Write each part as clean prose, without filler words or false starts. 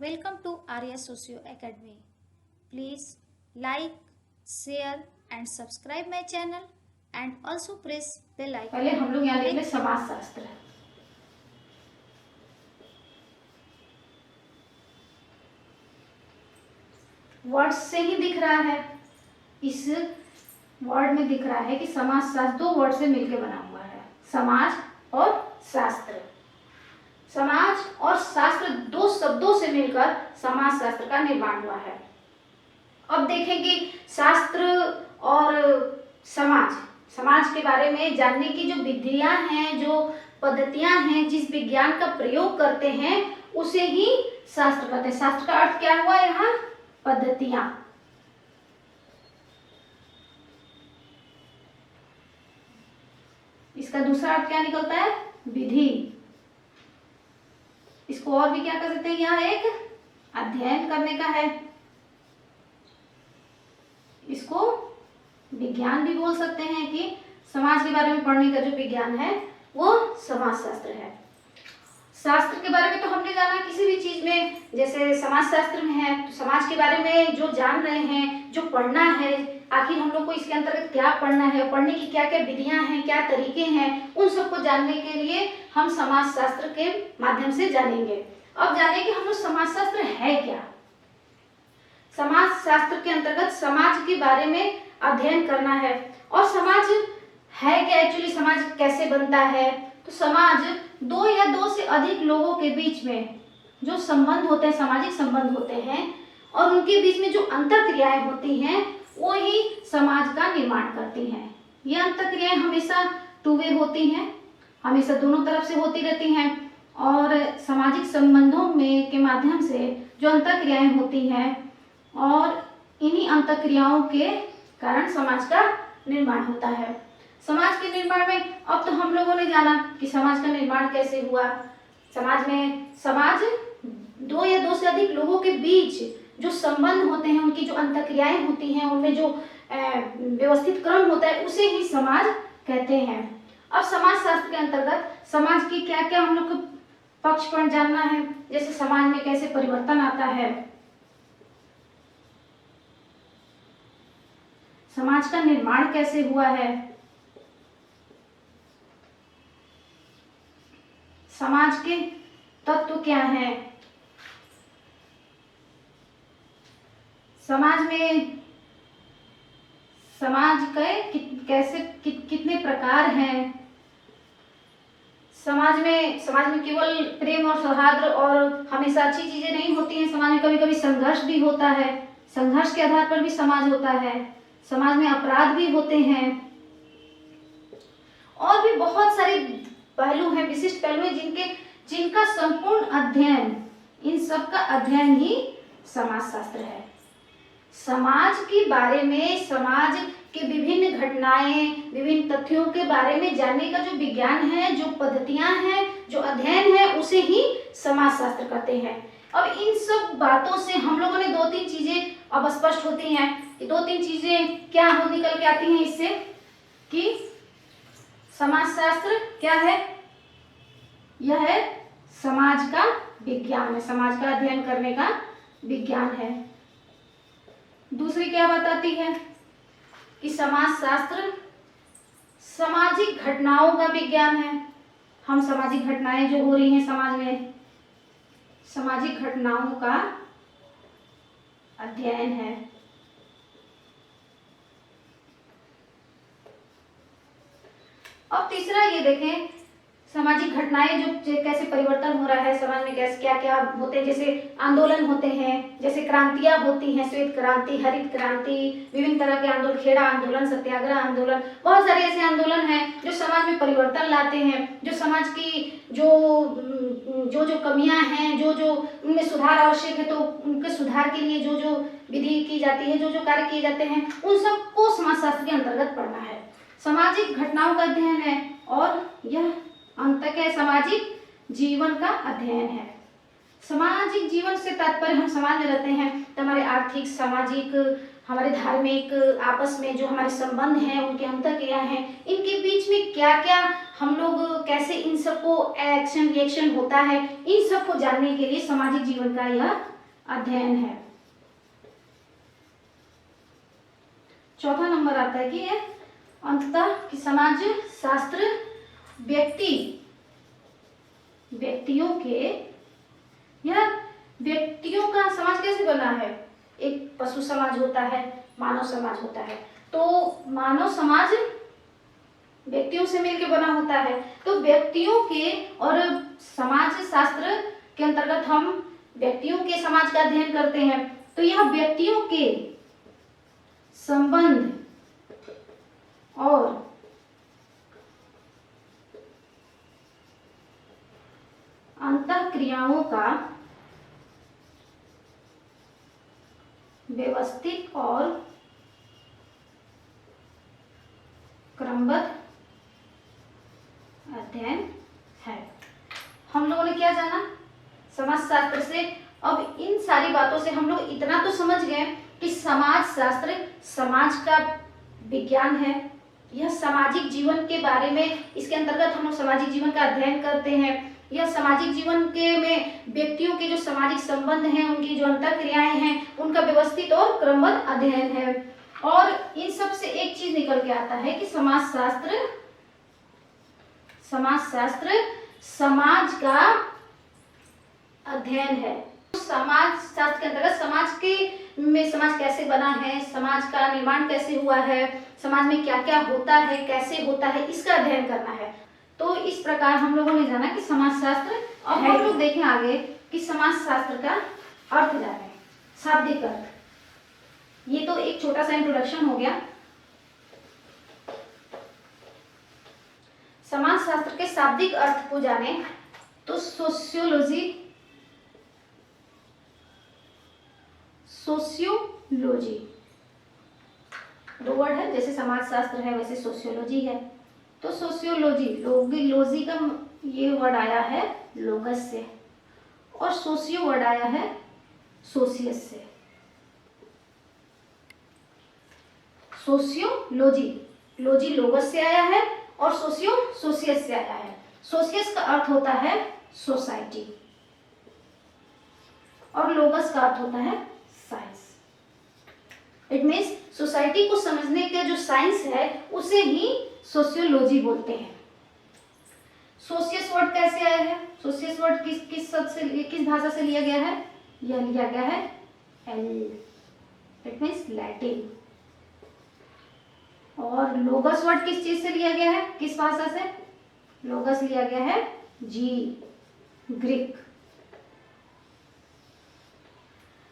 Welcome to Arya Socio Academy. Please like, share and subscribe my channel and also press bell icon. पहले हम लोग यहाँ लिख ले समाज शास्त्र। वर्ड से ही दिख रहा है, इस वर्ड में दिख रहा है कि समाज शास्त्र दो वर्ड से मिलकर बना हुआ है, समाज और शास्त्र। समाज और शास्त्र दो शब्दों से मिलकर समाज शास्त्र का निर्माण हुआ है। अब देखें कि शास्त्र और समाज के बारे में जानने की जो विधियां हैं, जो पद्धतियां हैं, जिस विज्ञान का प्रयोग करते हैं उसे ही शास्त्र कहते हैं। शास्त्र का अर्थ क्या हुआ यहाँ? पद्धतियां। इसका दूसरा अर्थ क्या निकलता है? विधि। इसको और भी क्या कर सकते हैं? यह एक अध्ययन करने का है। इसको विज्ञान भी बोल सकते हैं कि समाज के बारे में पढ़ने का जो विज्ञान है वो समाज शास्त्र है। शास्त्र के बारे में तो हमने जाना किसी भी चीज में, जैसे समाज शास्त्र में है तो समाज के बारे में जो जान रहे हैं, जो पढ़ना है, आखिर हम लोग को इसके अंतर्गत क्या पढ़ना है, पढ़ने की क्या क्या विधियां हैं, क्या तरीके हैं, उन सबको जानने के लिए हम समाज शास्त्र के माध्यम से जानेंगे। अब जाने कि हम लोग समाज शास्त्र है क्या। समाज शास्त्र के अंतर्गत समाज के बारे में अध्ययन करना है। और समाज है क्या, एक्चुअली समाज कैसे बनता है? तो समाज दो या दो से अधिक लोगों के बीच में जो संबंध होते हैं, सामाजिक संबंध होते हैं, और उनके बीच में जो अंतर क्रियाएं होती हैं वो ही समाज का निर्माण करती हैं। ये अंतर क्रियाएं हमेशा टू वे होती हैं, हमेशा दोनों तरफ से होती रहती हैं। और सामाजिक संबंधों में के माध्यम से जो अंतर क्रियाएं होती हैं और इन्हीं अंतर क्रियाओं के कारण समाज का निर्माण होता है। समाज के निर्माण में अब तो हम लोगों ने जाना कि समाज का निर्माण कैसे हुआ। समाज दो या दो से अधिक लोगों के बीच जो संबंध होते हैं, उनकी जो अंतःक्रियाएं होती हैं, उनमें जो व्यवस्थित क्रम होता है उसे ही समाज कहते हैं। अब समाज शास्त्र के अंतर्गत समाज की क्या क्या हम लोग को पक्ष पर जानना है, जैसे समाज में कैसे परिवर्तन आता है, समाज का निर्माण कैसे हुआ है, समाज के तत्व क्या हैं, समाज में समाज के कैसे कितने प्रकार हैं, समाज में केवल प्रेम और सौहार्द और हमेशा अच्छी चीजें नहीं होती हैं। समाज में कभी कभी संघर्ष भी होता है, संघर्ष के आधार पर भी समाज होता है। समाज में अपराध भी होते हैं और भी बहुत सारे पहलू हैं, विशिष्ट पहलू हैं जिनका संपूर्ण अध्ययन, इन सब का अध्ययन ही समाज शास्त्र है। समाज के बारे में, समाज के विभिन्न घटनाएं, विभिन्न तथ्यों के बारे में जानने का जो विज्ञान है, जो पद्धतियां हैं, जो अध्ययन है, उसे ही समाज शास्त्र कहते हैं। अब इन सब बातों से हम लोगों ने दो तीन चीजें अब स्पष्ट होती हैं कि दो तीन चीजें क्या हो निकल के आती हैं इससे कि समाज शास्त्र क्या है? यह है समाज का विज्ञान है, समाज का अध्ययन करने का विज्ञान है। दूसरी क्या बात आती है कि समाज शास्त्र सामाजिक घटनाओं का विज्ञान है। हम सामाजिक घटनाएं जो हो रही हैं समाज में, सामाजिक घटनाओं का अध्ययन है। अब तीसरा ये देखें, सामाजिक घटनाएं जो कैसे परिवर्तन हो रहा है समाज में, कैसे क्या क्या होते हैं, जैसे आंदोलन होते हैं, जैसे क्रांतियां होती हैं, श्वेत क्रांति, हरित क्रांति, विभिन्न तरह के आंदोलन, खेड़ा आंदोलन, सत्याग्रह आंदोलन, बहुत सारे ऐसे आंदोलन हैं जो समाज में परिवर्तन लाते हैं, जो समाज की जो कमियां हैं, जो उनमें सुधार आवश्यक है, तो उनके सुधार के लिए जो विधि की जाती है, जो कार्य किए जाते हैं, उन सबको समाज शास्त्र के अंतर्गत पढ़ना है। सामाजिक घटनाओं का अध्ययन है और यह अंततः सामाजिक जीवन का अध्ययन है। सामाजिक जीवन से तात्पर्य हम समाज में रहते हैं तो हमारे आर्थिक, सामाजिक हमारे धार्मिक आपस में जो हमारे संबंध हैं, उनके अंतःक्रियाएं हैं, इनके बीच में क्या क्या हम लोग कैसे इन सबको एक्शन रिएक्शन होता है, इन सबको जानने के लिए सामाजिक जीवन का यह अध्ययन है। चौथा नंबर आता है कि अंततः कि समाज शास्त्र व्यक्तियों का समाज कैसे बना है। एक पशु समाज होता है, मानव समाज होता है। तो मानव समाज व्यक्तियों से मिलकर बना होता है। तो व्यक्तियों के और समाज शास्त्र के अंतर्गत हम व्यक्तियों के समाज का अध्ययन करते हैं। तो यह व्यक्तियों के संबंध और अंतःक्रियाओं का व्यवस्थित और क्रमबद्ध अध्ययन है। हम लोगों ने क्या जाना समाजशास्त्र से। अब इन सारी बातों से हम लोग इतना तो समझ गए कि समाज शास्त्र समाज का विज्ञान है। यह सामाजिक जीवन के बारे में, इसके अंतर्गत हम लोग सामाजिक जीवन का अध्ययन करते हैं। यह सामाजिक जीवन के में व्यक्तियों के जो सामाजिक संबंध हैं, उनकी जो अंतःक्रियाएं हैं, उनका व्यवस्थित और क्रमबद्ध अध्ययन है। और इन सब से एक चीज निकल के आता है कि समाजशास्त्र समाज का अध्ययन है। समाज शास्त्र के अंतर्गत समाज कैसे बना है, समाज का निर्माण कैसे हुआ है, समाज में क्या क्या होता है, कैसे होता है, इसका अध्ययन करना है। तो इस प्रकार हम लोगों ने जाना कि समाजशास्त्र। अब हम लोग देखें आगे कि समाजशास्त्र का अर्थ जाने, शाब्दिक अर्थ। ये तो एक छोटा सा इंट्रोडक्शन हो गया। समाजशास्त्र के शाब्दिक अर्थ को जाने तो सोशियोलॉजी 2 वर्ड है। जैसे समाजशास्त्र है वैसे सोशियोलॉजी है। तो सोशियोलॉजी का ये वर्ड आया है लोगस से, और सोशियो वर्ड आया है सोशियस से। सोशियोलॉजी लोगस से आया है और सोशियस से आया है। सोशियस का अर्थ होता है सोसाइटी और लोगस का अर्थ होता है साइंस। इट मीन्स सोसाइटी को समझने का जो साइंस है उसे ही सोशियोलॉजी बोलते हैं। सोशियस वर्ड कैसे आया है? सोशियस वर्ड किस भाषा से लिया गया है? यह लिया गया है इट मीन्स लैटिन। और लोगस वर्ड किस चीज से लिया गया है, किस भाषा से? लोगस लिया गया है ग्रीक।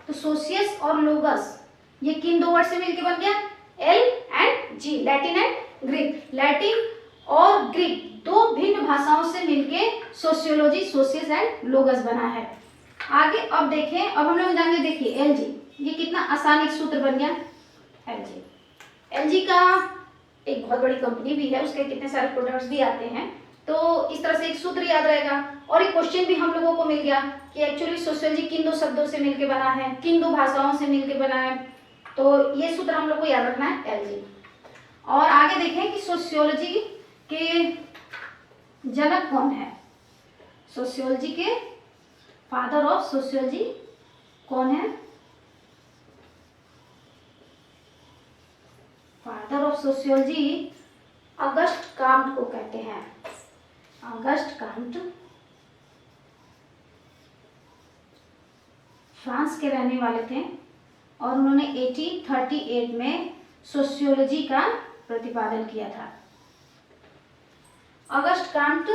तो सोशियस और लोगस ये किन 2 वर्ड से मिलकर बन गया? L and G, Latin and Greek. Latin और ग्रीक 2 भिन्न भाषाओं से मिलकर सोशियोलॉजी, सोशियस एंड लोगस बना है। आगे अब देखें, अब हम लोग जानेंगे, देखिए एलजी, ये कितना आसान एक सूत्र बन गया। एलजी का एक बहुत बड़ी कंपनी भी है, उसके कितने सारे प्रोडक्ट्स भी आते हैं। तो इस तरह से एक सूत्र याद रहेगा। और एक क्वेश्चन भी हम लोगों को मिल गया कि एक्चुअली सोशियोलॉजी किन 2 शब्दों से मिलकर बना है, किन 2 भाषाओं से मिलकर बना है। तो ये सूत्र हम लोग को याद रखना है, एलजी। और आगे देखें कि सोशियोलॉजी के जनक कौन है। सोशियोलॉजी के फादर ऑफ सोशियोलॉजी कौन है? Father of sociology August Comte को कहते हैं। अगस्ट काम्ट फ्रांस के रहने वाले थे और उन्होंने 1838 में सोशियोलॉजी का प्रतिपादन किया था। अगस्ट काम्ट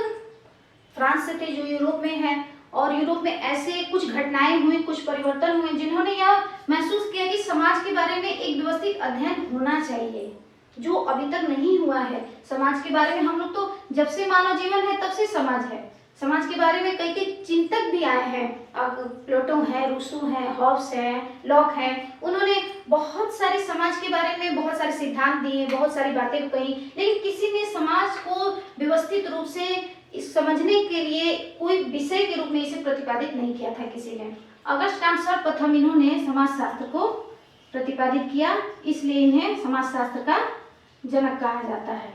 फ्रांस से थे जो यूरोप में है, और यूरोप में ऐसे कुछ घटनाएं हुई, कुछ परिवर्तन हुए जिन्होंने यह महसूस किया कि समाज के बारे में एक व्यवस्थित अध्ययन होना चाहिए जो अभी तक नहीं हुआ है। समाज के बारे में हम लोग तो जब से मानव जीवन है तब से समाज है। समाज के बारे में कई चिंतक भी आए हैं। अब प्लेटो है, रूसो है, हॉब्स है, लॉक है। उन्होंने बहुत सारे समाज के बारे में बहुत सारे सिद्धांत दिए, बहुत सारी बातें कही, लेकिन किसी ने समाज को व्यवस्थित रूप से इस समझने के लिए कोई विषय के रूप में इसे प्रतिपादित नहीं किया था किसी ने। अगस्ट काम्ट सर्वप्रथम इन्होंने समाजशास्त्र को प्रतिपादित किया, इसलिए इन्हें समाजशास्त्र का जनक कहा जाता है।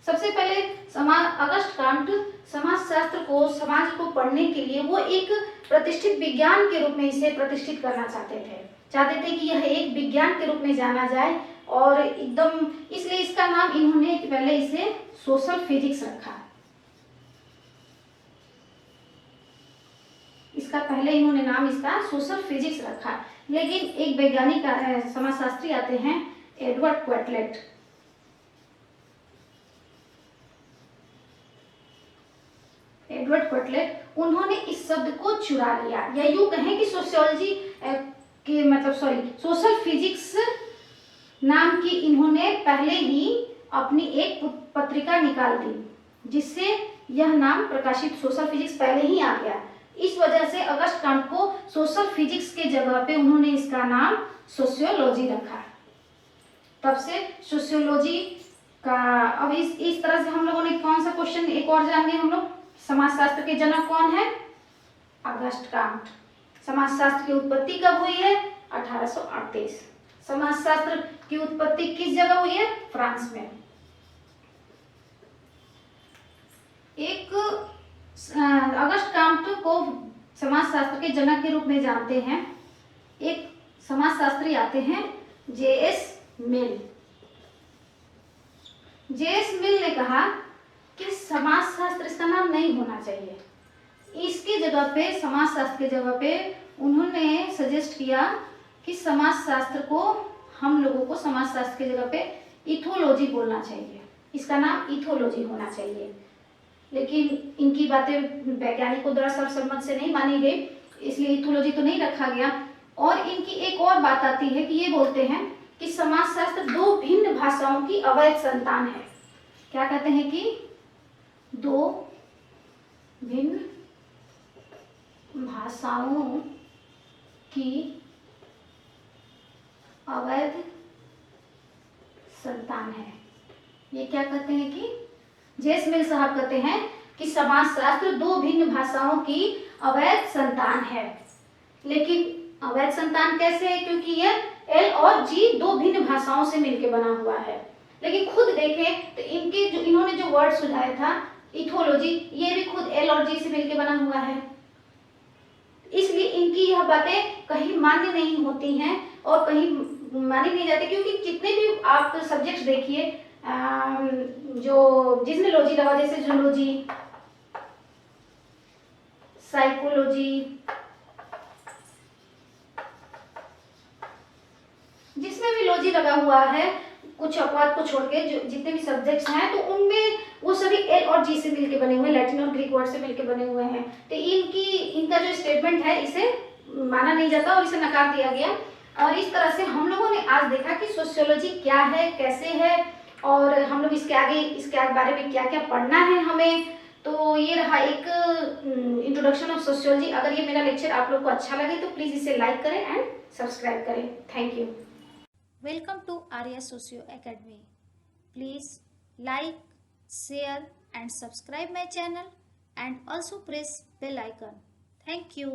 सबसे पहले अगस्ट काम्ट समाजशास्त्र को, समाज को पढ़ने के लिए वो एक प्रतिष्ठित विज्ञान के रूप में इसे प्रतिष्ठित करना चाहते थे कि यह एक विज्ञान के रूप में जाना जाए, और एकदम इसलिए इसका नाम इन्होंने पहले इसे सोशल फिजिक्स रखा। इसका पहले इन्होंने नाम इसका सोशल फिजिक्स रखा, लेकिन एक वैज्ञानिक समाजशास्त्री आते हैं एडवर्ड क्वेटलेट। एडवर्ड क्वेटलेट, उन्होंने इस शब्द को चुरा लिया, या यूं कहें कि सोशियोलॉजी के मतलब सोशल फिजिक्स नाम की इन्होंने पहले ही अपनी एक पत्रिका निकाल दी, जिससे यह नाम प्रकाशित, सोशल फिजिक्स पहले ही आ गया। इस वजह से अगस्ट काम्ट को सोशल फिजिक्स के जगह पे उन्होंने इसका नाम सोशियोलॉजी रखा। तब से सोशियोलॉजी का, अब इस तरह से हम लोगों ने कौन सा क्वेश्चन एक और जान गए हम लोग, समाजशास्त्र के जनक कौन है? August Comte. समाजशास्त्र की उत्पत्ति कब हुई है? 1838। समाजशास्त्र की उत्पत्ति किस जगह हुई है? फ्रांस में। एक अगस्ट काम्ट को समाजशास्त्र के जनक के रूप में जानते हैं। एक समाजशास्त्री आते हैं जे.एस. मिल। जे.एस. मिल ने कहा कि समाजशास्त्र इसका नाम नहीं होना चाहिए, इसके जगह पे, समाजशास्त्र के जगह पे उन्होंने सजेस्ट किया कि समाजशास्त्र को, हम लोगों को समाजशास्त्र की जगह पे इथोलॉजी बोलना चाहिए, इसका नाम इथोलॉजी होना चाहिए। लेकिन इनकी बातें वैज्ञानिकों द्वारा सर्वसम्मत से नहीं मानी गई, इसलिए इथोलॉजी तो नहीं रखा गया। और इनकी एक और बात आती है कि ये बोलते हैं कि समाजशास्त्र दो भिन्न भाषाओं की अवैध संतान है। क्या कहते हैं कि दो भिन्न भाषाओं की अवैध संतान है। ये क्या कहते हैं कि जे.एस. मिल साहब कहते हैं कि समाजशास्त्र दो भिन्न भाषाओं की अवैध संतान है। लेकिन अवैध संतान कैसे है? क्योंकि यह एल और जी दो भिन्न भाषाओं से मिलकर बना हुआ है। लेकिन खुद देखें तो इन्होंने जो वर्ड सुझाया था इथोलॉजी, ये भी खुद एल और जी से मिलकर बना हुआ है। इसलिए इनकी यह बातें कहीं मान्य नहीं होती हैं और कहीं मानी नहीं जाती, क्योंकि जितने भी आप सब्जेक्ट्स देखिए जो जिसमें लॉजी लगा, जैसे जूलॉजी, साइकोलॉजी, जिसमें भी लॉजी लगा हुआ है, कुछ अपवाद को छोड़ के जो जितने भी सब्जेक्ट्स हैं, तो उनमें वो सभी एल और जी से मिलके बने हुए, लैटिन और ग्रीक वर्ड से मिलके बने हुए हैं। तो इनका जो स्टेटमेंट है इसे माना नहीं जाता और इसे नकार दिया गया। और इस तरह से हम लोगों ने आज देखा कि सोशियोलॉजी क्या है, कैसे है, और हम लोग इसके बारे में क्या क्या पढ़ना है हमें। तो ये रहा एक इंट्रोडक्शन ऑफ सोशियोलॉजी। अगर ये मेरा लेक्चर आप लोग को अच्छा लगे तो प्लीज़ इसे लाइक करें एंड सब्सक्राइब करें। Thank you. Welcome to Arya Socio Academy. Please like, share and subscribe my channel and also press bell icon. Thank you.